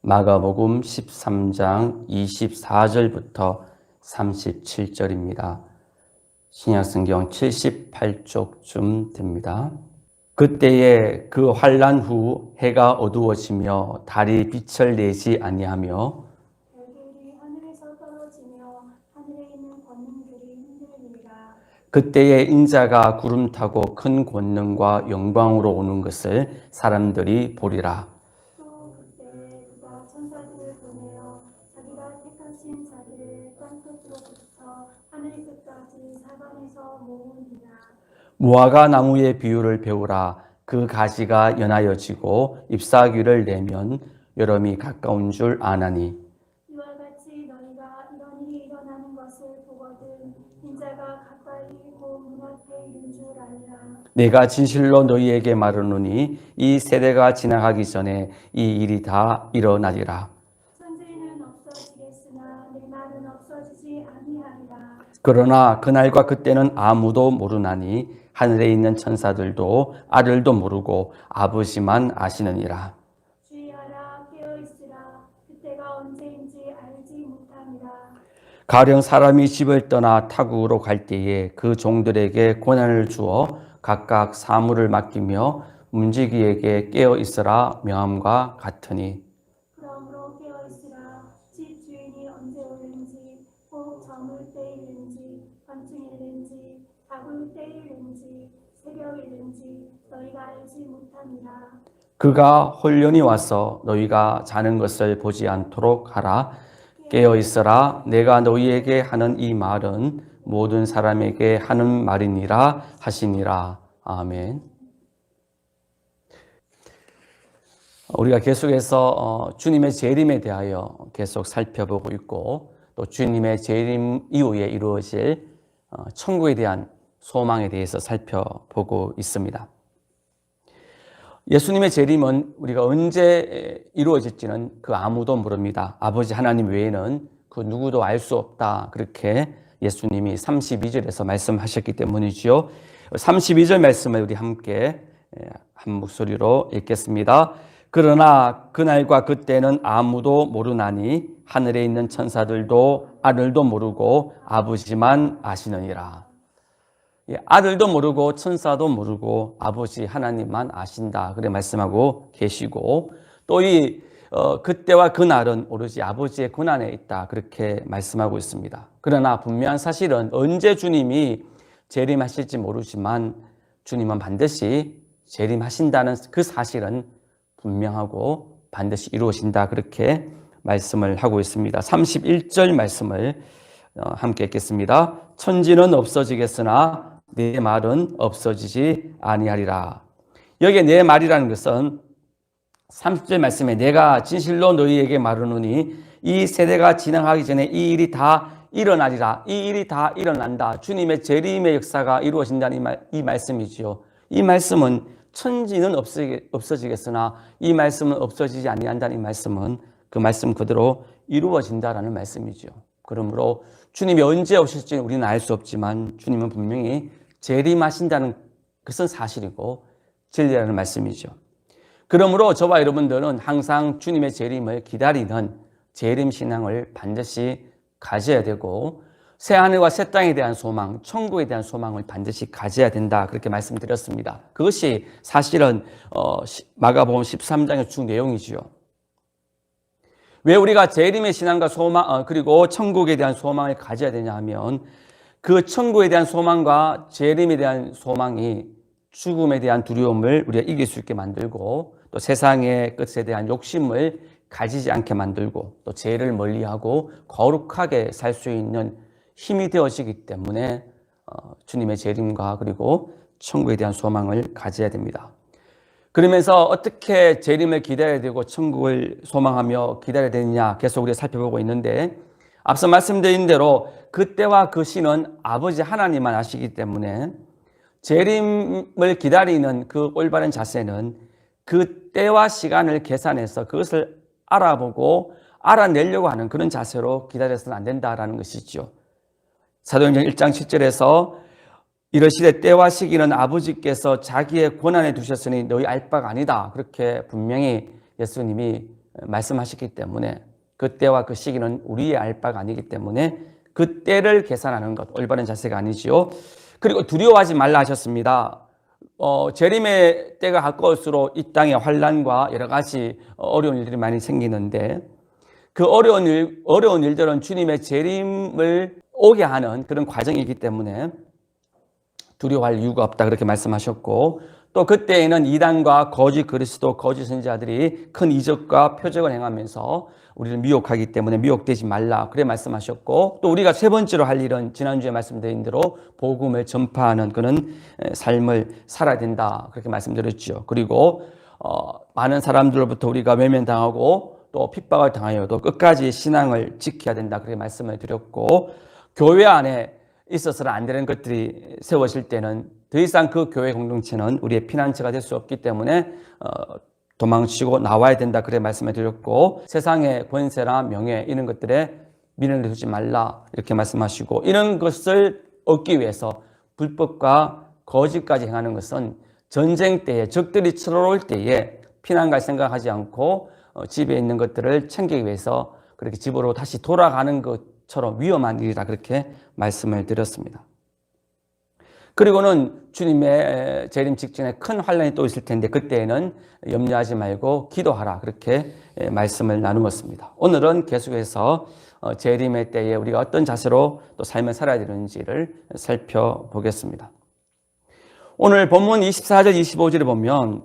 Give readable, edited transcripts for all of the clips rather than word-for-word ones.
마가복음 13장 24절부터 37절입니다. 신약성경 78쪽쯤 됩니다. 그때에 그 환난 후 해가 어두워지며 달이 빛을 내지 아니하며 별들이 하늘에서 떨어지며 하늘에 있는 권능들이 흔들리리라. 그때에 인자가 구름 타고 큰 권능과 영광으로 오는 것을 사람들이 보리라. 또 그때 그가 천사들을 보내어 자기가 택하신 자들을 땅끝으로부터 하늘 끝까지 사방에서 모으리라. 무화과 나무의 비유를 배우라. 그 가지가 연하여지고 잎사귀를 내면 여름이 가까운 줄 아나니 이와 같이 너희가 이런 일이 일어나는 것을 보거든 인자가 가까이 곧 문 앞에 이른 줄 알라. 내가 진실로 너희에게 말하노니 이 세대가 지나가기 전에 이 일이 다 일어나리라. 천지는 없어지겠으나 내 말은 없어지지 아니하리라. 그러나 그날과 그때는 아무도 모르나니 하늘에 있는 천사들도 아들도 모르고 아버지만 아시느니라. 주의하라 깨어있으라. 그때가 언제인지 알지 못함이라. 가령 사람이 집을 떠나 타국으로 갈 때에 그 종들에게 권한을 주어 각각 사물을 맡기며 문지기에게 깨어 있으라 명함과 같으니 그러므로 깨어있으라. 집 주인이 언제 오는지 혹 저물 때일는지 밤중일는지 다굴 때일는지 새벽일는지 너희가 알지 못함이라. 그가 홀련히 와서 너희가 자는 것을 보지 않도록 하라. 깨어 있으라. 내가 너희에게 하는 이 말은 모든 사람에게 하는 말이니라 하시니라. 아멘. 우리가 계속해서 주님의 재림에 대하여 계속 살펴보고 있고 또 주님의 재림 이후에 이루어질 천국에 대한 소망에 대해서 살펴보고 있습니다. 예수님의 재림은 우리가 언제 이루어질지는 그 아무도 모릅니다. 아버지 하나님 외에는 그 누구도 알 수 없다. 그렇게 예수님이 32절에서 말씀하셨기 때문이지요. 32절 말씀을 우리 함께 한 목소리로 읽겠습니다. 그러나 그날과 그때는 아무도 모르나니 하늘에 있는 천사들도 아들도 모르고 아버지만 아시느니라. 아들도 모르고 천사도 모르고 아버지 하나님만 아신다. 그래 말씀하고 계시고 또 이 그때와 그날은 오로지 아버지의 권한에 있다. 그렇게 말씀하고 있습니다. 그러나 분명한 사실은 언제 주님이 재림하실지 모르지만 주님은 반드시 재림하신다는 그 사실은 분명하고 반드시 이루어진다. 그렇게 말씀을 하고 있습니다. 31절 말씀을 함께 읽겠습니다. 천지는 없어지겠으나 내 말은 없어지지 아니하리라. 여기에 내 말이라는 것은 30절 말씀에 내가 진실로 너희에게 말하노니 이 세대가 지나가기 전에 이 일이 다 일어나리라. 이 일이 다 일어난다. 주님의 재림의 역사가 이루어진다는 이 말씀이지요. 이 말씀은 천지는 없어지겠으나 이 말씀은 없어지지 아니한다는 이 말씀은 그 말씀 그대로 이루어진다라는 말씀이죠. 그러므로 주님이 언제 오실지는 우리는 알 수 없지만 주님은 분명히 재림하신다는 것은 사실이고 진리라는 말씀이죠. 그러므로 저와 여러분들은 항상 주님의 재림을 기다리는 재림신앙을 반드시 가져야 되고 새하늘과 새 땅에 대한 소망, 천국에 대한 소망을 반드시 가져야 된다. 그렇게 말씀드렸습니다. 그것이 사실은 마가복음 13장의 주 내용이지요. 왜 우리가 재림의 신앙과 소망 그리고 천국에 대한 소망을 가져야 되냐 하면 그 천국에 대한 소망과 재림에 대한 소망이 죽음에 대한 두려움을 우리가 이길 수 있게 만들고 또 세상의 끝에 대한 욕심을 가지지 않게 만들고 또 죄를 멀리하고 거룩하게 살 수 있는 힘이 되어지기 때문에 주님의 재림과 그리고 천국에 대한 소망을 가져야 됩니다. 그러면서 어떻게 재림을 기다려야 되고 천국을 소망하며 기다려야 되느냐 계속 우리가 살펴보고 있는데 앞서 말씀드린 대로 그때와 그 시는 아버지 하나님만 아시기 때문에 재림을 기다리는 그 올바른 자세는 그 때와 시간을 계산해서 그것을 알아보고 알아내려고 하는 그런 자세로 기다려서는 안 된다라는 것이죠. 사도행전 1장 7절에서 이러시되 때와 시기는 아버지께서 자기의 권한에 두셨으니 너희 알 바가 아니다. 그렇게 분명히 예수님이 말씀하셨기 때문에 그때와 그 시기는 우리의 알 바가 아니기 때문에 그때를 계산하는 것 올바른 자세가 아니지요. 그리고 두려워하지 말라 하셨습니다. 재림의 때가 가까울수록 이 땅에 환난과 여러 가지 어려운 일들이 많이 생기는데 그 어려운 일들은 주님의 재림을 오게 하는 그런 과정이기 때문에 두려워할 이유가 없다 그렇게 말씀하셨고 또 그때에는 이단과 거짓 그리스도, 거짓 선지자들이 큰 이적과 표적을 행하면서 우리를 미혹하기 때문에 미혹되지 말라 그래 말씀하셨고 또 우리가 세 번째로 할 일은 지난주에 말씀드린 대로 복음을 전파하는 그런 삶을 살아야 된다 그렇게 말씀드렸죠. 그리고 많은 사람들로부터 우리가 외면당하고 또 핍박을 당하여도 끝까지 신앙을 지켜야 된다 그렇게 말씀을 드렸고 교회 안에 있어서는 안 되는 것들이 세워질 때는 더 이상 그 교회 공동체는 우리의 피난처가 될 수 없기 때문에 도망치고 나와야 된다 그래 말씀을 드렸고 세상의 권세나 명예 이런 것들에 미련을 두지 말라 이렇게 말씀하시고 이런 것을 얻기 위해서 불법과 거짓까지 행하는 것은 전쟁 때에 적들이 쳐들어올 때에 피난 갈 생각하지 않고 집에 있는 것들을 챙기기 위해서 그렇게 집으로 다시 돌아가는 것처럼 위험한 일이다 그렇게 말씀을 드렸습니다. 그리고는 주님의 재림 직전에 큰 환난이 또 있을 텐데 그때에는 염려하지 말고 기도하라 그렇게 말씀을 나누었습니다. 오늘은 계속해서 재림의 때에 우리가 어떤 자세로 또 삶을 살아야 되는지를 살펴보겠습니다. 오늘 본문 24절 25절에 보면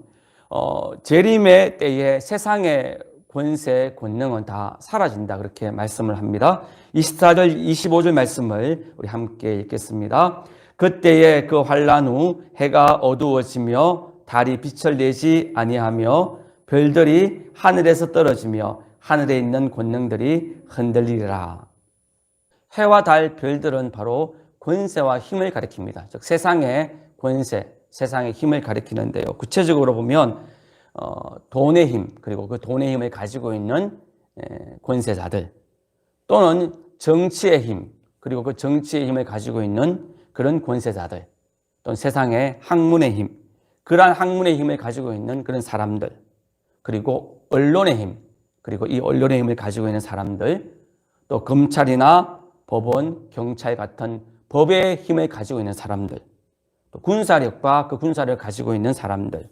재림의 때에 세상의 권세, 권능은 다 사라진다 그렇게 말씀을 합니다. 24절, 25절 말씀을 우리 함께 읽겠습니다. 그때에 그 환난 후 해가 어두워지며 달이 빛을 내지 아니하며 별들이 하늘에서 떨어지며 하늘에 있는 권능들이 흔들리리라. 해와 달, 별들은 바로 권세와 힘을 가리킵니다. 즉 세상의 권세, 세상의 힘을 가리키는데요. 구체적으로 보면 돈의 힘, 그리고 그 돈의 힘을 가지고 있는 권세자들 또는 정치의 힘, 그리고 그 정치의 힘을 가지고 있는 그런 권세자들 또는 세상의 학문의 힘, 그러한 학문의 힘을 가지고 있는 그런 사람들 그리고 언론의 힘, 그리고 이 언론의 힘을 가지고 있는 사람들 또 검찰이나 법원, 경찰 같은 법의 힘을 가지고 있는 사람들 또 군사력과 그 군사력을 가지고 있는 사람들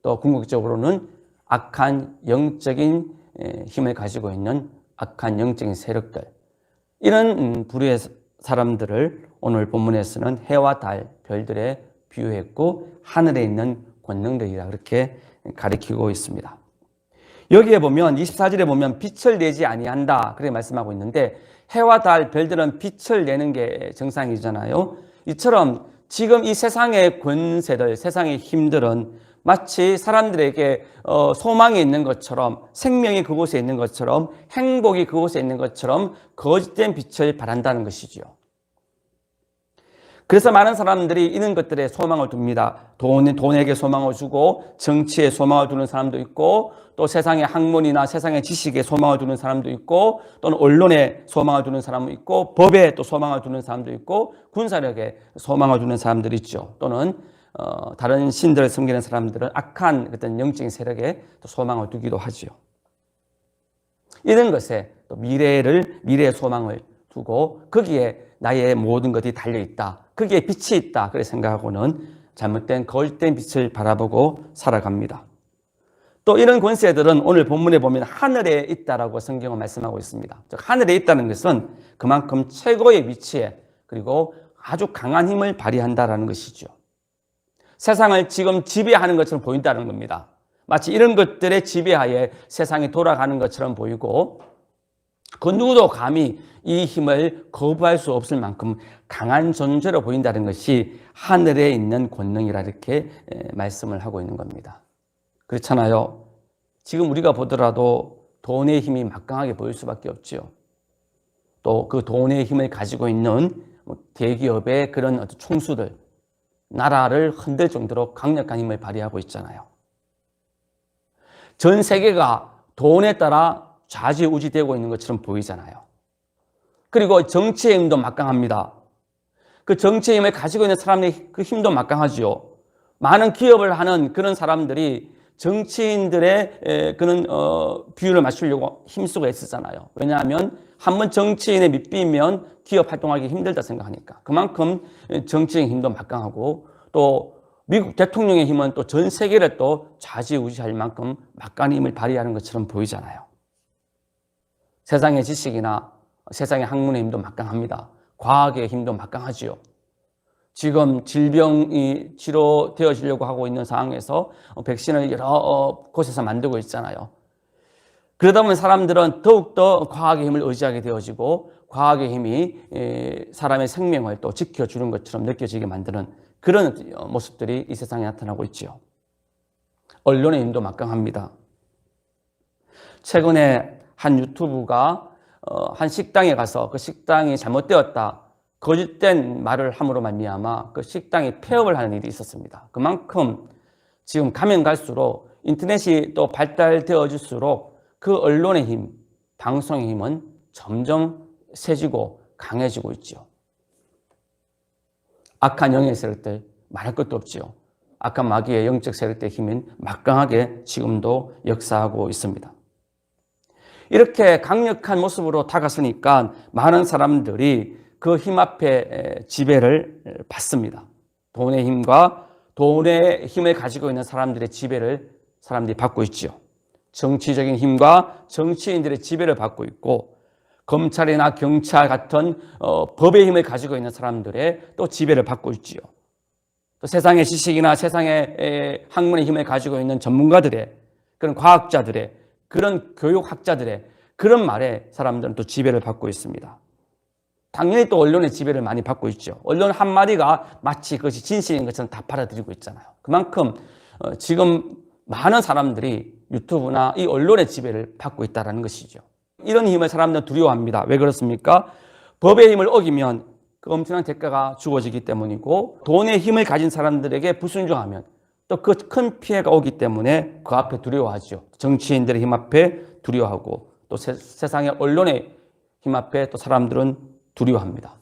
또 궁극적으로는 악한 영적인 힘을 가지고 있는 악한 영적인 세력들 이런 부류의 사람들을 오늘 본문에서는 해와 달, 별들에 비유했고 하늘에 있는 권능들이라 그렇게 가리키고 있습니다. 여기에 보면 24절에 보면 빛을 내지 아니한다 그렇게 말씀하고 있는데 해와 달, 별들은 빛을 내는 게 정상이잖아요. 이처럼 지금 이 세상의 권세들, 세상의 힘들은 마치 사람들에게 소망이 있는 것처럼 생명이 그곳에 있는 것처럼 행복이 그곳에 있는 것처럼 거짓된 빛을 발한다는 것이지요. 그래서 많은 사람들이 이런 것들에 소망을 둡니다. 돈에게 소망을 주고 정치에 소망을 두는 사람도 있고 또 세상의 학문이나 세상의 지식에 소망을 두는 사람도 있고 또는 언론에 소망을 두는 사람도 있고 법에 또 소망을 두는 사람도 있고 군사력에 소망을 두는 사람들이 있죠. 또는 다른 신들을 섬기는 사람들은 악한 어떤 영적인 세력에 또 소망을 두기도 하죠. 이런 것에 또 미래의 소망을 두고 거기에 나의 모든 것이 달려있다. 거기에 빛이 있다. 그렇게 생각하고는 잘못된 거짓된 빛을 바라보고 살아갑니다. 또 이런 권세들은 오늘 본문에 보면 하늘에 있다라고 성경은 말씀하고 있습니다. 즉 하늘에 있다는 것은 그만큼 최고의 위치에 그리고 아주 강한 힘을 발휘한다라는 것이죠. 세상을 지금 지배하는 것처럼 보인다는 겁니다. 마치 이런 것들의 지배하에 세상이 돌아가는 것처럼 보이고 그 누구도 감히 이 힘을 거부할 수 없을 만큼 강한 존재로 보인다는 것이 하늘에 있는 권능이라 이렇게 말씀을 하고 있는 겁니다. 그렇잖아요. 지금 우리가 보더라도 돈의 힘이 막강하게 보일 수밖에 없죠. 또 그 돈의 힘을 가지고 있는 대기업의 그런 어떤 총수들, 나라를 흔들 정도로 강력한 힘을 발휘하고 있잖아요. 전 세계가 돈에 따라 좌지우지되고 있는 것처럼 보이잖아요. 그리고 정치의 힘도 막강합니다. 그 정치의 힘을 가지고 있는 사람의 그 힘도 막강하지요. 많은 기업을 하는 그런 사람들이 정치인들의 그런 비율을 맞추려고 힘쓰고 애쓰잖아요. 왜냐하면 한번 정치인에 밑비면 기업 활동하기 힘들다 생각하니까. 그만큼 정치인 힘도 막강하고 또 미국 대통령의 힘은 또 전 세계를 또 좌지우지할 만큼 막강한 힘을 발휘하는 것처럼 보이잖아요. 세상의 지식이나 세상의 학문의 힘도 막강합니다. 과학의 힘도 막강하지요. 지금 질병이 치료되어지려고 하고 있는 상황에서 백신을 여러 곳에서 만들고 있잖아요. 그러다 보면 사람들은 더욱더 과학의 힘을 의지하게 되어지고 과학의 힘이 사람의 생명을 또 지켜주는 것처럼 느껴지게 만드는 그런 모습들이 이 세상에 나타나고 있지요. 언론의 힘도 막강합니다. 최근에 한 유튜브가 한 식당에 가서 그 식당이 잘못되었다, 거짓된 말을 함으로 말미암아 그 식당이 폐업을 하는 일이 있었습니다. 그만큼 지금 가면 갈수록 인터넷이 또 발달되어질수록 그 언론의 힘, 방송의 힘은 점점 세지고 강해지고 있죠. 악한 영의 세력들 말할 것도 없지요. 악한 마귀의 영적 세력들의 힘은 막강하게 지금도 역사하고 있습니다. 이렇게 강력한 모습으로 다가서니까 많은 사람들이 그 힘 앞에 지배를 받습니다. 돈의 힘과 돈의 힘을 가지고 있는 사람들의 지배를 사람들이 받고 있죠. 정치적인 힘과 정치인들의 지배를 받고 있고 검찰이나 경찰 같은 법의 힘을 가지고 있는 사람들의 또 지배를 받고 있지요. 또 세상의 지식이나 세상의 학문의 힘을 가지고 있는 전문가들의 그런 과학자들의 그런 교육학자들의 그런 말에 사람들은 또 지배를 받고 있습니다. 당연히 또 언론의 지배를 많이 받고 있죠. 언론 한마디가 마치 그것이 진실인 것처럼 다 받아들이고 있잖아요. 그만큼 지금 많은 사람들이 유튜브나 이 언론의 지배를 받고 있다는 것이죠. 이런 힘을 사람들은 두려워합니다. 왜 그렇습니까? 법의 힘을 어기면 그 엄청난 대가가 주어지기 때문이고 돈의 힘을 가진 사람들에게 불순종하면 또 그 큰 피해가 오기 때문에 그 앞에 두려워하죠. 정치인들의 힘 앞에 두려워하고 또 세상의 언론의 힘 앞에 또 사람들은 두려워합니다.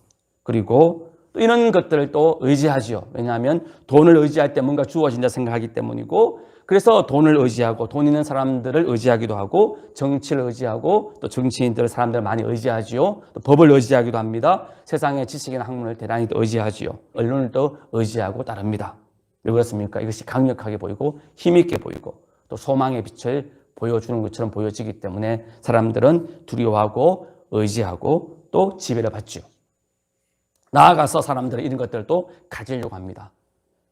그리고 또 이런 것들을 또 의지하죠. 왜냐하면 돈을 의지할 때 뭔가 주어진다 생각하기 때문이고 그래서 돈을 의지하고 돈 있는 사람들을 의지하기도 하고 정치를 의지하고 또 정치인들을 사람들을 많이 의지하지요. 또 법을 의지하기도 합니다. 세상의 지식이나 학문을 대단히 또 의지하지요. 언론을 또 의지하고 따릅니다. 왜 그렇습니까? 이것이 강력하게 보이고 힘있게 보이고 또 소망의 빛을 보여주는 것처럼 보여지기 때문에 사람들은 두려워하고 의지하고 또 지배를 받죠. 나아가서 사람들은 이런 것들을 또 가지려고 합니다.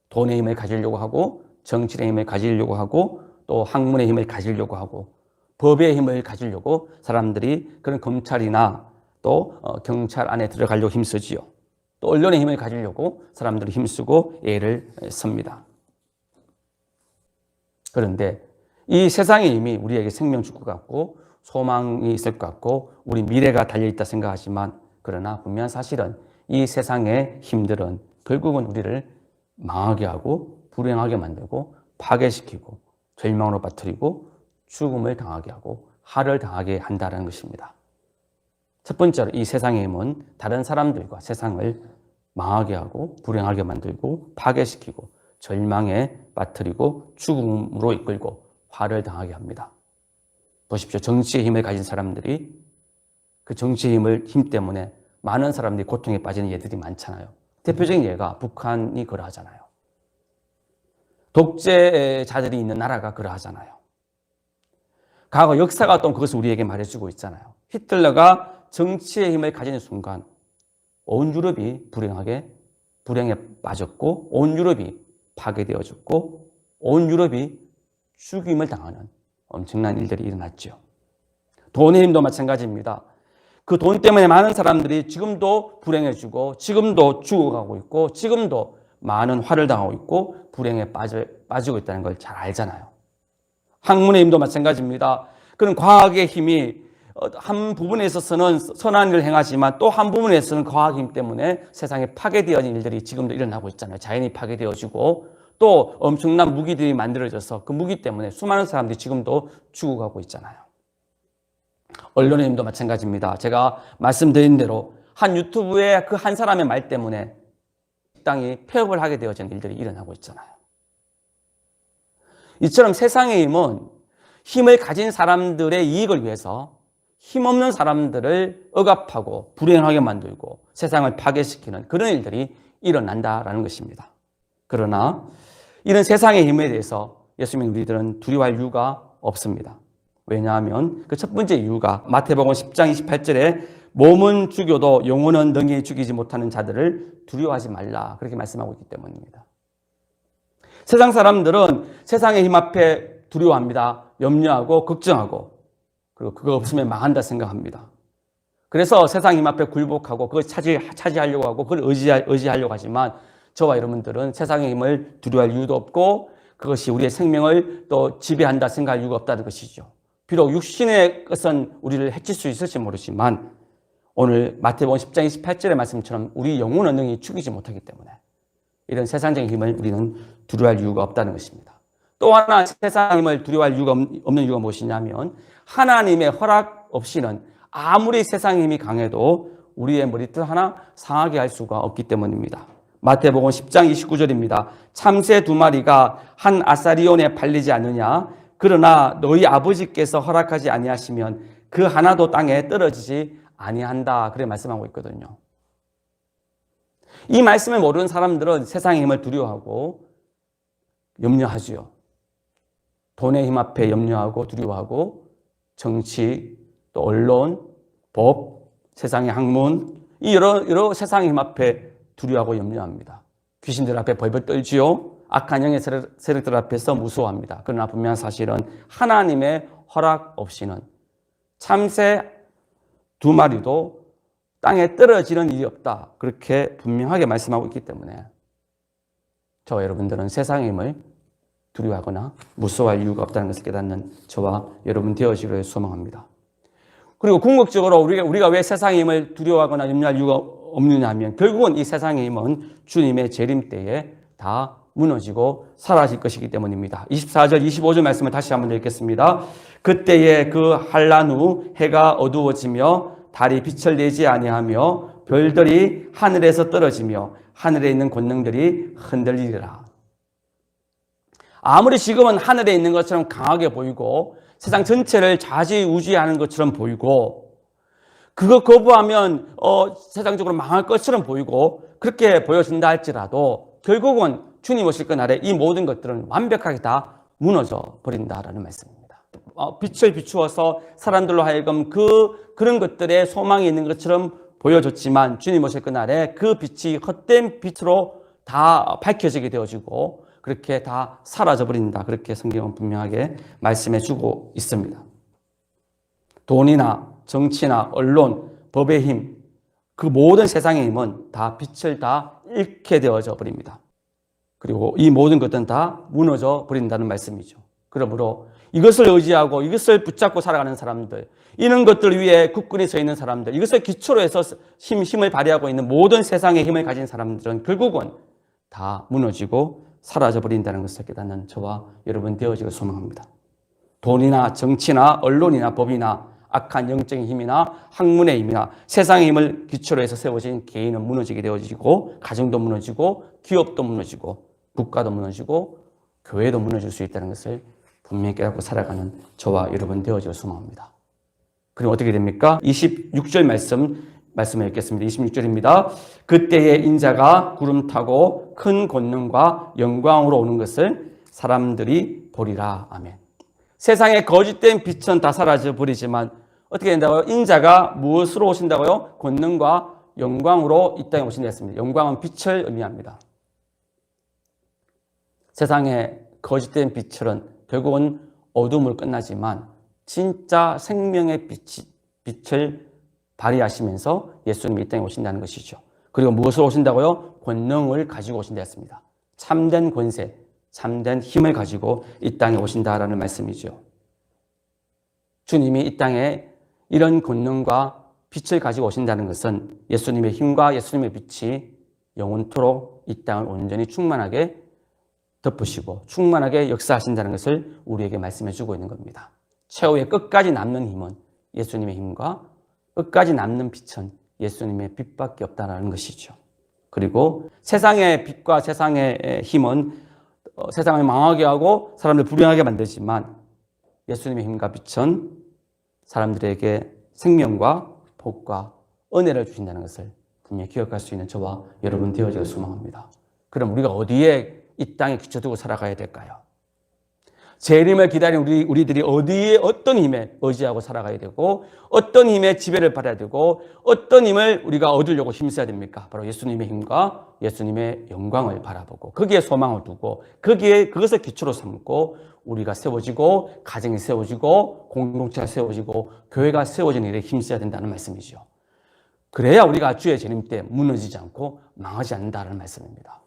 돈의 힘을 가지려고 하고 정치의 힘을 가지려고 하고 또 학문의 힘을 가지려고 하고 법의 힘을 가지려고 사람들이 그런 검찰이나 또 경찰 안에 들어가려고 힘쓰지요. 또 언론의 힘을 가지려고 사람들이 힘쓰고 애를 씁니다. 그런데 이 세상의 힘이 우리에게 생명 줄 것 같고 소망이 있을 것 같고 우리 미래가 달려있다 생각하지만 그러나 분명한 사실은 이 세상의 힘들은 결국은 우리를 망하게 하고 불행하게 만들고 파괴시키고 절망으로 빠뜨리고 죽음을 당하게 하고 화를 당하게 한다는 것입니다. 첫 번째로 이 세상의 힘은 다른 사람들과 세상을 망하게 하고 불행하게 만들고 파괴시키고 절망에 빠뜨리고 죽음으로 이끌고 화를 당하게 합니다. 보십시오. 정치의 힘을 가진 사람들이 그 정치의 힘 때문에 많은 사람들이 고통에 빠지는 예들이 많잖아요. 대표적인 예가 북한이 그러하잖아요. 독재자들이 있는 나라가 그러하잖아요. 과거 역사가 또 그것을 우리에게 말해주고 있잖아요. 히틀러가 정치의 힘을 가지는 순간 온 유럽이 불행에 빠졌고 온 유럽이 파괴되어졌고 온 유럽이 죽임을 당하는 엄청난 일들이 일어났죠. 돈의 힘도 마찬가지입니다. 그 돈 때문에 많은 사람들이 지금도 불행해지고 지금도 죽어가고 있고 지금도 많은 화를 당하고 있고 불행에 빠지고 있다는 걸 잘 알잖아요. 학문의 힘도 마찬가지입니다. 그런 과학의 힘이 한 부분에 있어서는 선한 일을 행하지만 또 한 부분에서는 과학의 힘 때문에 세상에 파괴되어진 일들이 지금도 일어나고 있잖아요. 자연이 파괴되어지고 또 엄청난 무기들이 만들어져서 그 무기 때문에 수많은 사람들이 지금도 죽어가고 있잖아요. 언론의 힘도 마찬가지입니다. 제가 말씀드린 대로 한 유튜브의 그 한 사람의 말 때문에 식당이 폐업을 하게 되어진 일들이 일어나고 있잖아요. 이처럼 세상의 힘은 힘을 가진 사람들의 이익을 위해서 힘없는 사람들을 억압하고 불행하게 만들고 세상을 파괴시키는 그런 일들이 일어난다라는 것입니다. 그러나 이런 세상의 힘에 대해서 예수님 우리들은 두려워할 이유가 없습니다. 왜냐하면 그 첫 번째 이유가 마태복음 10장 28절에 몸은 죽여도 영혼은 능히 죽이지 못하는 자들을 두려워하지 말라 그렇게 말씀하고 있기 때문입니다. 세상 사람들은 세상의 힘 앞에 두려워합니다. 염려하고 걱정하고 그리고 그거 없으면 망한다 생각합니다. 그래서 세상 힘 앞에 굴복하고 그걸 차지하려고 하고 그걸 의지하려고 하지만 저와 여러분들은 세상의 힘을 두려워할 이유도 없고 그것이 우리의 생명을 또 지배한다 생각할 이유가 없다는 것이죠. 비록 육신의 것은 우리를 해칠 수 있을지 모르지만 오늘 마태복음 10장 28절의 말씀처럼 우리 영혼은 능히 죽이지 못하기 때문에 이런 세상적인 힘을 우리는 두려워할 이유가 없다는 것입니다. 또 하나 세상 힘을 두려워할 이유가 없는 이유가 무엇이냐면 하나님의 허락 없이는 아무리 세상의 힘이 강해도 우리의 머리털 하나 상하게 할 수가 없기 때문입니다. 마태복음 10장 29절입니다. 참새 2마리가 한 아사리온에 팔리지 않느냐? 그러나 너희 아버지께서 허락하지 아니하시면 그 하나도 땅에 떨어지지 아니한다. 그렇게 말씀하고 있거든요. 이 말씀을 모르는 사람들은 세상의 힘을 두려워하고 염려하지요. 돈의 힘 앞에 염려하고 두려워하고 정치, 또 언론, 법, 세상의 학문 이 여러 세상의 힘 앞에 두려워하고 염려합니다. 귀신들 앞에 벌벌 떨지요. 악한 영의 세력들 앞에서 무서워합니다. 그러나 분명한 사실은 하나님의 허락 없이는 참새 2마리도 땅에 떨어지는 일이 없다. 그렇게 분명하게 말씀하고 있기 때문에 저와 여러분들은 세상의 힘을 두려워하거나 무서워할 이유가 없다는 것을 깨닫는 저와 여러분 되어지기를 소망합니다. 그리고 궁극적으로 우리가 왜 세상의 힘을 두려워하거나 염려할 이유가 없느냐 하면 결국은 이 세상의 힘은 주님의 재림 때에 다 무너지고 사라질 것이기 때문입니다. 24절 25절 말씀을 다시 한번 읽겠습니다. 그때에 그 한란 후 해가 어두워지며 달이 빛을 내지 아니하며 별들이 하늘에서 떨어지며 하늘에 있는 권능들이 흔들리리라. 아무리 지금은 하늘에 있는 것처럼 강하게 보이고 세상 전체를 좌지우지하는 것처럼 보이고 그거 거부하면 세상적으로 망할 것처럼 보이고 그렇게 보여진다 할지라도 결국은 주님 오실 그날에 이 모든 것들은 완벽하게 다 무너져 버린다라는 말씀입니다. 빛을 비추어서 사람들로 하여금 그런 것들에 소망이 있는 것처럼 보여줬지만 주님 오실 그날에 그 빛이 헛된 빛으로 다 밝혀지게 되어지고 그렇게 다 사라져 버린다. 그렇게 성경은 분명하게 말씀해 주고 있습니다. 돈이나 정치나 언론, 법의 힘, 그 모든 세상의 힘은 다 빛을 다 잃게 되어져 버립니다. 그리고 이 모든 것들은 다 무너져 버린다는 말씀이죠. 그러므로 이것을 의지하고 이것을 붙잡고 살아가는 사람들, 이런 것들 위에 굳건히 서 있는 사람들, 이것을 기초로 해서 힘을 발휘하고 있는 모든 세상의 힘을 가진 사람들은 결국은 다 무너지고 사라져 버린다는 것을 깨닫는 저와 여러분 되어지길 소망합니다. 돈이나 정치나 언론이나 법이나 악한 영적인 힘이나 학문의 힘이나 세상의 힘을 기초로 해서 세워진 개인은 무너지게 되어지고 가정도 무너지고 기업도 무너지고 국가도 무너지고 교회도 무너질 수 있다는 것을 분명히 깨닫고 살아가는 저와 여러분 되어지길 소망합니다. 그럼 어떻게 됩니까? 26절 말씀을 읽겠습니다. 26절입니다. 그때에 인자가 구름 타고 큰 권능과 영광으로 오는 것을 사람들이 보리라. 아멘. 세상에 거짓된 빛은 다 사라져 버리지만 어떻게 된다고요? 인자가 무엇으로 오신다고요? 권능과 영광으로 이 땅에 오신다 했습니다. 영광은 빛을 의미합니다. 세상에 거짓된 빛은 결국은 어둠을 끝나지만 진짜 생명의 빛을 발휘하시면서 예수님이 이 땅에 오신다는 것이죠. 그리고 무엇으로 오신다고요? 권능을 가지고 오신다 했습니다. 참된 권세, 참된 힘을 가지고 이 땅에 오신다라는 말씀이죠. 주님이 이 땅에 이런 권능과 빛을 가지고 오신다는 것은 예수님의 힘과 예수님의 빛이 영원토록 이 땅을 온전히 충만하게 덮으시고 충만하게 역사하신다는 것을 우리에게 말씀해 주고 있는 겁니다. 최후의 끝까지 남는 힘은 예수님의 힘과 끝까지 남는 빛은 예수님의 빛밖에 없다는 것이죠. 그리고 세상의 빛과 세상의 힘은 세상을 망하게 하고 사람들 불행하게 만들지만 예수님의 힘과 빛은 사람들에게 생명과 복과 은혜를 주신다는 것을 분명히 기억할 수 있는 저와 여러분 되어지길 소망합니다. 그럼 우리가 어디에 이 땅에 기초두고 살아가야 될까요? 재림을 기다리는 우리들이 어디에 어떤 힘에 의지하고 살아가야 되고 어떤 힘의 지배를 받아야 되고 어떤 힘을 우리가 얻으려고 힘써야 됩니까? 바로 예수님의 힘과 예수님의 영광을 바라보고 거기에 소망을 두고 그것을 기초로 삼고 우리가 세워지고 가정이 세워지고 공동체가 세워지고 교회가 세워지는 일에 힘써야 된다는 말씀이죠. 그래야 우리가 주의 재림 때 무너지지 않고 망하지 않는다는 말씀입니다.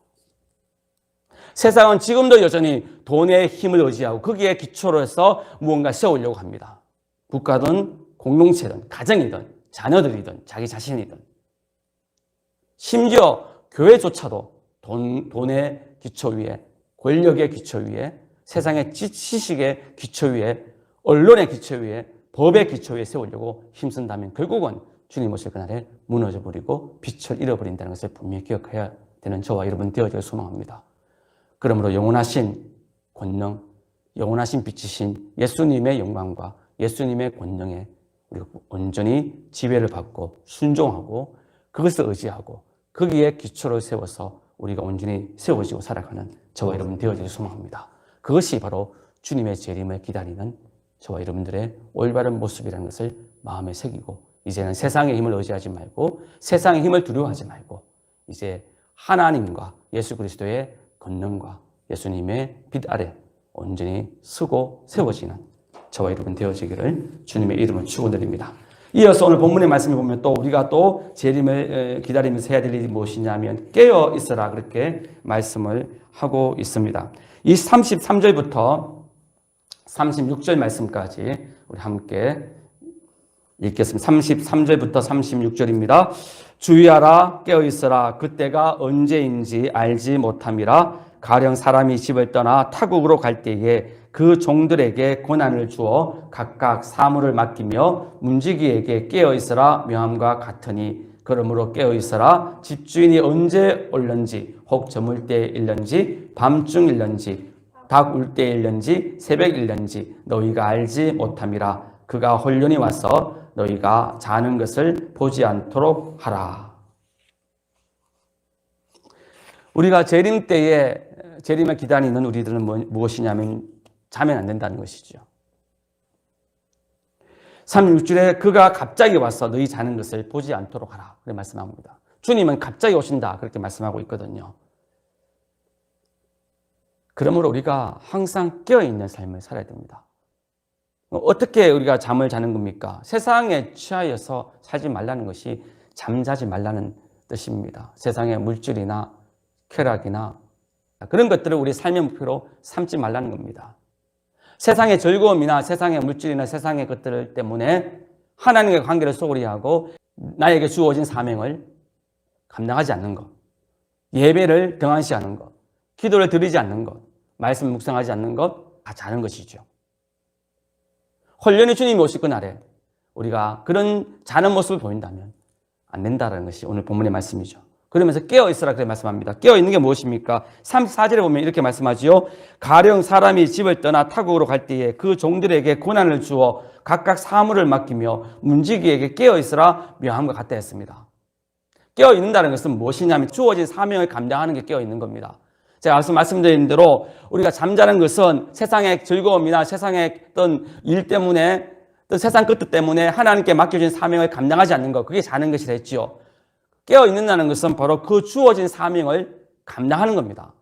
세상은 지금도 여전히 돈의 힘을 의지하고 거기에 기초로 해서 무언가 세우려고 합니다. 국가든 공동체든 가정이든 자녀들이든 자기 자신이든 심지어 교회조차도 돈의 기초 위에 권력의 기초 위에 세상의 지식의 기초 위에 언론의 기초 위에 법의 기초 위에 세우려고 힘쓴다면 결국은 주님 오실 그날에 무너져버리고 빛을 잃어버린다는 것을 분명히 기억해야 되는 저와 여러분 되어질 소망합니다. 그러므로 영원하신 권능, 영원하신 빛이신 예수님의 영광과 예수님의 권능에 우리가 온전히 지배를 받고 순종하고 그것을 의지하고 거기에 기초를 세워서 우리가 온전히 세워지고 살아가는 저와 여러분 되어질 소망합니다. 그것이 바로 주님의 재림을 기다리는 저와 여러분들의 올바른 모습이라는 것을 마음에 새기고 이제는 세상의 힘을 의지하지 말고 세상의 힘을 두려워하지 말고 이제 하나님과 예수 그리스도의 권능과 예수님의 빛 아래 온전히 서고 세워지는 저와 여러분 되어지기를 주님의 이름으로 축원드립니다. 이어서 오늘 본문의 말씀을 보면 또 우리가 또 재림을 기다리면서 해야 될 일이 무엇이냐면 깨어 있어라 그렇게 말씀을 하고 있습니다. 이 33절부터 36절 말씀까지 우리 함께 읽겠습니다. 33절부터 36절입니다. 주의하라 깨어있어라 그때가 언제인지 알지 못함이라 가령 사람이 집을 떠나 타국으로 갈 때에 그 종들에게 권한을 주어 각각 사물을 맡기며 문지기에게 깨어있어라 명함과 같으니 그러므로 깨어있어라 집주인이 언제 올는지 혹 저물 때에 일는지 밤중 일는지 닭 울 때에 일는지 새벽 일는지 너희가 알지 못함이라 그가 홀련히 와서 너희가 자는 것을 보지 않도록 하라. 우리가 재림 때에 재림을 기다리는 우리들은 무엇이냐면 자면 안 된다는 것이죠. 36절에 그가 갑자기 와서 너희 자는 것을 보지 않도록 하라. 그렇게 말씀합니다. 주님은 갑자기 오신다. 그렇게 말씀하고 있거든요. 그러므로 우리가 항상 깨어있는 삶을 살아야 됩니다. 어떻게 우리가 잠을 자는 겁니까? 세상에 취하여서 살지 말라는 것이 잠자지 말라는 뜻입니다. 세상의 물질이나 쾌락이나 그런 것들을 우리 삶의 목표로 삼지 말라는 겁니다. 세상의 즐거움이나 세상의 물질이나 세상의 것들 때문에 하나님의 관계를 소홀히 하고 나에게 주어진 사명을 감당하지 않는 것, 예배를 등한시하는 것, 기도를 드리지 않는 것, 말씀 묵상하지 않는 것, 다 자는 것이죠. 홀련히 주님이 오실 그날에 우리가 그런 자는 모습을 보인다면 안 된다는 것이 오늘 본문의 말씀이죠. 그러면서 깨어있으라 그렇게 말씀합니다. 깨어있는 게 무엇입니까? 34절에 보면 이렇게 말씀하지요. 가령 사람이 집을 떠나 타국으로 갈 때에 그 종들에게 권한을 주어 각각 사물을 맡기며 문지기에게 깨어있으라 명함과 같다 했습니다. 깨어있는다는 것은 무엇이냐면 주어진 사명을 감당하는 게 깨어있는 겁니다. 제가 앞서 말씀드린 대로 우리가 잠자는 것은 세상의 즐거움이나 세상의 어떤 일 때문에 또 세상 것들 때문에 하나님께 맡겨진 사명을 감당하지 않는 것, 그게 자는 것이 됐지요. 깨어있는다는 것은 바로 그 주어진 사명을 감당하는 겁니다.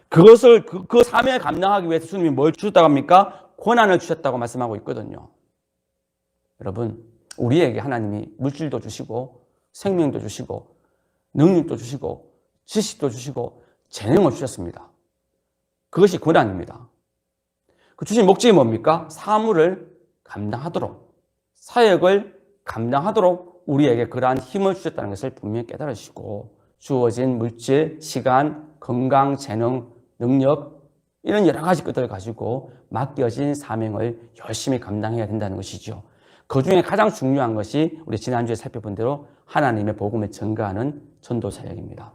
그것을 그 사명을 감당하기 위해서 주님이 뭘 주셨다고 합니까? 권한을 주셨다고 말씀하고 있거든요. 여러분, 우리에게 하나님이 물질도 주시고 생명도 주시고 능력도 주시고 지식도 주시고 재능을 주셨습니다. 그것이 권한입니다. 그 주신 목적이 뭡니까? 사물을 감당하도록, 사역을 감당하도록 우리에게 그러한 힘을 주셨다는 것을 분명히 깨달으시고 주어진 물질, 시간, 건강, 재능, 능력 이런 여러 가지 것들을 가지고 맡겨진 사명을 열심히 감당해야 된다는 것이죠. 그 중에 가장 중요한 것이 우리 지난주에 살펴본 대로 하나님의 복음을 전가하는 전도 사역입니다.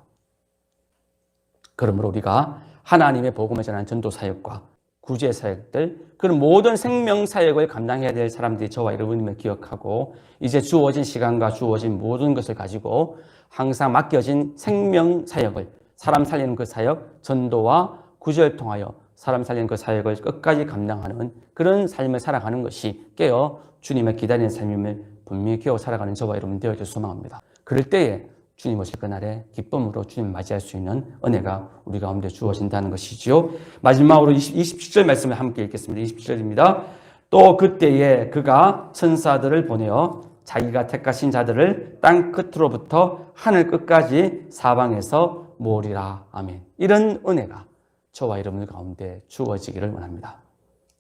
그러므로 우리가 하나님의 복음을 전하는 전도 사역과 구제 사역들, 그런 모든 생명 사역을 감당해야 될 사람들이 저와 여러분임을 기억하고 이제 주어진 시간과 주어진 모든 것을 가지고 항상 맡겨진 생명 사역을, 사람 살리는 그 사역, 전도와 구제를 통하여 사람 살리는 그 사역을 끝까지 감당하는 그런 삶을 살아가는 것이 깨어 주님을 기다리는 삶임을 분명히 기억하고 살아가는 저와 여러분 되어질 소망합니다. 그럴 때에 주님 오실 그날에 기쁨으로 주님 맞이할 수 있는 은혜가 우리 가운데 주어진다는 것이지요. 마지막으로 27절 말씀을 함께 읽겠습니다. 27절입니다. 또 그때에 그가 천사들을 보내어 자기가 택하신 자들을 땅 끝으로부터 하늘 끝까지 사방에서 모으리라. 아멘. 이런 은혜가 저와 여러분 가운데 주어지기를 원합니다.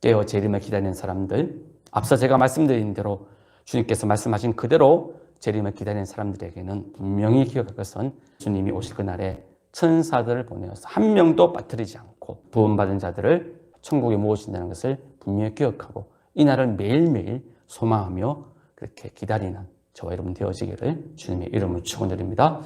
깨어 재림을 기다리는 사람들, 앞서 제가 말씀드린 대로 주님께서 말씀하신 그대로 재림을 기다리는 사람들에게는 분명히 기억할 것은 주님이 오실 그날에 천사들을 보내어서 한 명도 빠뜨리지 않고 구원받은 자들을 천국에 모으신다는 것을 분명히 기억하고 이 날을 매일매일 소망하며 그렇게 기다리는 저와 여러분 되어지기를 주님의 이름으로 축원드립니다.